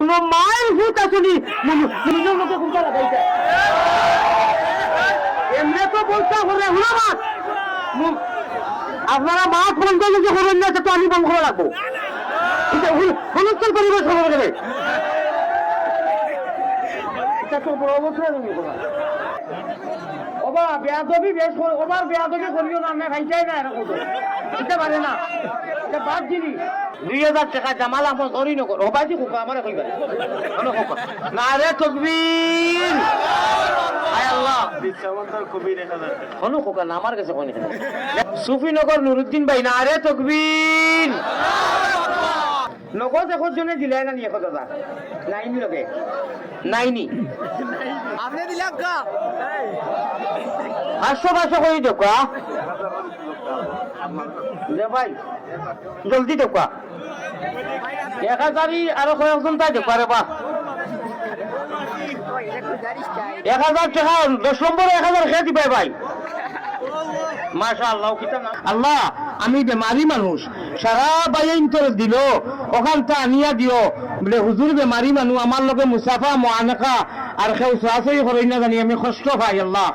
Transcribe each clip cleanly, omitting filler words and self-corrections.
কোনো মায়ের ভূত আসুনি নিজের মতো কোনটা লাগাইছে এমনি তো বলতে হবে হুলামাত আপনারা মাছ বন্ধ যদি করবেন না তো আমি বন্ধ করে রাখবো হুলস্থল পরিবেশ হবে গেলে এটা তো বড় অবস্থা ওবা বেয়াদবি বেশ ওবার বেয়াদবি করিও না খাইছাই না এরকম দিতে পারে না এটা বাদ জিনিস 2000 টাকা জামাল আমার ধরি নকর ওবাজি খুব আমার কইবা না রে তকবীর আয় আল্লাহ বিশ্ববন্দর কবির 1000 কোন কোকা না আমার কাছে কোন সুফিনগর নুরুদ্দিন ভাই না রে তকবীর নগদ এখন জন্য দিলাই না 1000 নাইনি লগে নাইনি আপনি দিলাম কা 500 কই দেখা দে ভাই জলদি দেখা 1000 আর কয়েকজন তাই দেখা রে বা 1000 টাকা 10 নম্বরে 1000 খেয়ে দিবে ভাই মাশাআল্লাহ কিতানা আল্লাহ আমি বেমারি মানুষ সারা বাইন তোর দিল ওখানটা আনিয়া দিও বলে হুজুর বেমারি মানুষ আমার লগে মুসাফা মুআনাকা আর কেউ সরাসরি করেই না জানি আমি কষ্ট পাই আল্লাহ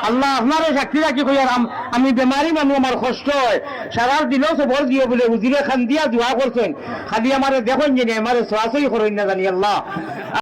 আল্লাহ আপনারে সাক্ষী রাখি কই আর আমি বেমারি মানুষ আমার কষ্ট হয় সারা দিল সবর দিও বলে হুজুরে খান দিয়া দোয়া করছেন খালি আমারে দেখুন যে আমারে সরাসরি করেই না জানি আল্লাহ